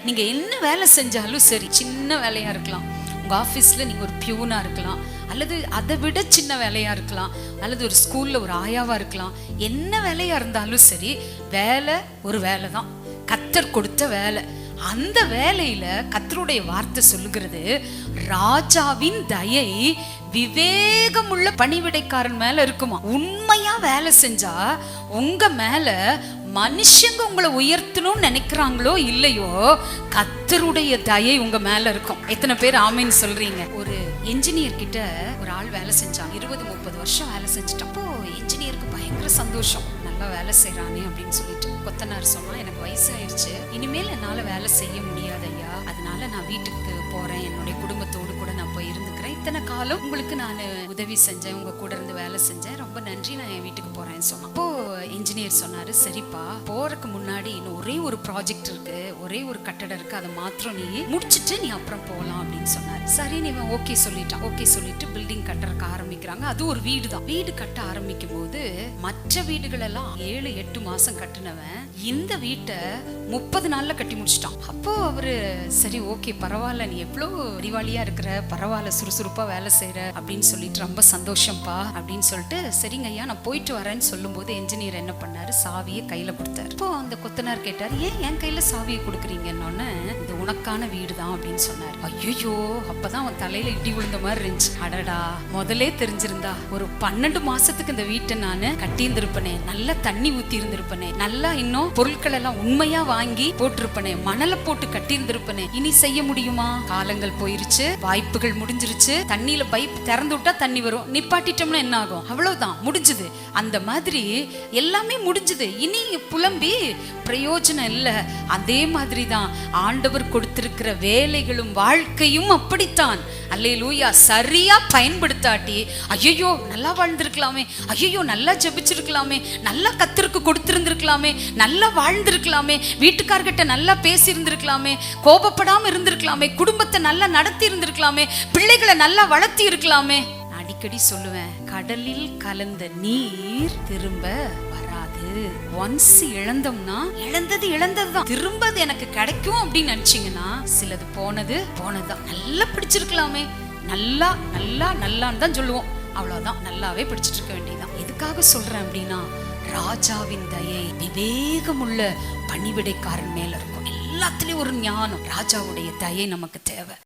நீங்க என்ன வேலை செஞ்சாலும் சரி, சின்ன வேலையா இருக்கலாம், உங்க ஆபீஸ்ல நீங்க ஒரு பியூனா இருக்கலாம், அல்லது அதை விட சின்ன வேலையா இருக்கலாம், அல்லது ஒரு ஸ்கூல்ல ஒரு ஆயாவா இருக்கலாம், என்ன வேலையா இருந்தாலும் சரி, வேலை ஒரு வேலை தான், கர்த்தர் கொடுத்த வேலை. அந்த வேலையில கர்த்தருடைய வார்த்தை சொல்லுகிறது, ராஜாவின் தயை விவேகமுள்ள பணிவிடைக்காரன் மேல இருக்குமா. உண்மையா வேலை செஞ்சா உங்க மேல மனுஷங்க உங்களை உயர்த்தணும்னு நினைக்கிறாங்களோ இல்லையோ, கர்த்தருடைய தயை உங்க மேல இருக்கும். எத்தனை பேர் ஆமீன் சொல்றீங்க? ஒரு என்ஜினியர் கிட்ட ஒரு ஆள் வேலை செஞ்சான், 20-30 வருஷம் வேலை செஞ்சுட்டப்போ என்ஜினியருக்கு பயங்கர சந்தோஷம், நல்லா வேலை செய்யறானே அப்படின்னு சொல்லிட்டு. கொத்தனார் சொன்னா, எனக்கு வயசாயிருச்சு, இனிமேல் என்னால வேலை செய்ய முடியாது ஐயா, அதனால நான் வீட்டுக்கு போறேன், என்னுடைய குடும்பத்தோடு கூட நான் போய் இருந்துக்கிறேன், இத்தனை காலம் உங்களுக்கு நான் உதவி செஞ்சேன், உங்க கூட இருந்து வேலை செஞ்சேன், ரொம்ப நன்றி, நான் என் வீட்டுக்கு போறேன்னு சொன்னேன். அப்போ இன்ஜினியர் சொன்னாரு, சரிப்பா, போறதுக்கு முன்னாடி இன்னும் ஒரே ஒரு ப்ராஜெக்ட் இருக்கு, ஒரே ஒரு கட்டடம் இருக்கு, அதை மாத்திரம் நீ முடிச்சுட்டு நீ அப்புறம் போகலாம் அப்படின்னு சொன்னாரு. சரி, நீ ஓகே சொல்லிட்டான். ஓகே சொல்லிட்டு பில்டிங் கட்டுறதுக்கு ஆரம்பிக்கிறாங்க. அது ஒரு வீடு தான். வீடு கட்ட ஆரம்பிக்கும் போது மற்ற வீடுகள் எல்லாம் 7-8 மாசம் கட்டினவன் இந்த வீட்டை 30 நாள்ல கட்டி முடிச்சிட்டான். அப்போ அவரு, சரி ஓகே பரவாயில்ல, நீ எவ்வளவு அறிவாளியா இருக்கிற, பரவாயில்ல சுறுசுறுப்பா வேலை செய்யற அப்படின்னு சொல்லிட்டு, ரொம்ப சந்தோஷம்ப்பா அப்படின்னு சொல்லிட்டு, சரிங்க ஐயா நான் போயிட்டு வரேன்னு சொல்லும் போது என்ஜினியர் என்ன பண்ணாரு, சாவியை கையில கொடுத்தாரு. இப்போ அந்த கொத்தனார் கேட்டாரு, ஏன் என் கையில சாவியை கொடுக்குறீங்கன்னு. இது உனக்கான வீடு தான் அப்படின்னு சொன்னாரு. ஐயோ, அப்பதான் அவன் தலையில இடி விழுந்த மாதிரி இருந்துச்சு. அடடா, முதலே தெரிஞ்சிருந்தா ஒரு 12 மாசத்துக்கு இந்த வீட்டை நானு கட்டி இருந்திருப்பனே, நல்லா தண்ணி ஊத்தி இருந்திருப்பனே, நல்லா இன்னும் பொருட்கள் எல்லாம் உண்மையா வாங்கி போட்டிருப்பனே, மணலை போட்டு கட்டி இருந்திருப்பனே. இனி செய்ய முடியுமா? காலங்கள் போயிருச்சு, வாய்ப்புகள் முடிஞ்சிருச்சு. தண்ணியில பைப் திறந்து விட்டா தண்ணி வரும், நிப்பாட்டிட்டோம்னா என்ன ஆகும்? அவ்வளவுதான், முடிஞ்சுது. அந்த மாதிரி எல்லாமே முடிஞ்சுது, இனி புலம்பி பிரயோஜனம் இல்லை. அதே மாதிரி தான் ஆண்டவர் கொடுத்திருக்கிற வேலைகளும் வாழ்க்கையும் அப்படித்தான். அல்லேலூயா. சரியா பயன்படுத்தாட்டி, ஐயோ நல்லா வாழ்ந்திருக்கலாமே, ஐயோ நல்லா ஜெபிச்சிருக்கலாமே, நல்லா கர்த்தருக்கு கொடுத்திருந்திருக்கலாமே, நல்லா வாழ்ந்திருக்கலாமே, வீட்டுக்காரர்கிட்ட நல்லா பேசி இருந்திருக்கலாமே, கோபப்படாம இருந்திருக்கலாமே, குடும்பத்தை நல்லா நடத்தி இருந்திருக்கலாமே, பிள்ளைகளை நல்லா வளர்த்தி இருக்கலாமே. அடிக்கடி சொல்லுவேன், கடலில் கலந்த நீர் திரும்ப வராது. ஒன்ஸ் இழந்தோம்னா இழந்தது இழந்ததுதான், திரும்ப அது எனக்கு கிடைக்கும் அப்படின்னு நினைச்சீங்கன்னா, சிலது போனது போனதுதான். நல்லா பிடிச்சிருக்கலாமே, நல்லா நல்லா நல்லான்னு தான் சொல்லுவோம், அவ்வளவுதான், நல்லாவே பிடிச்சிட்டு இருக்க வேண்டியதுதான். எதுக்காக சொல்றேன் அப்படின்னா, ராஜாவின் தயை விவேகமுள்ள பணிவிடைக்காரன் மேல இருக்கும். எல்லாத்துலயும் ஒரு ஞானம். ராஜாவுடைய தயை நமக்கு தேவை.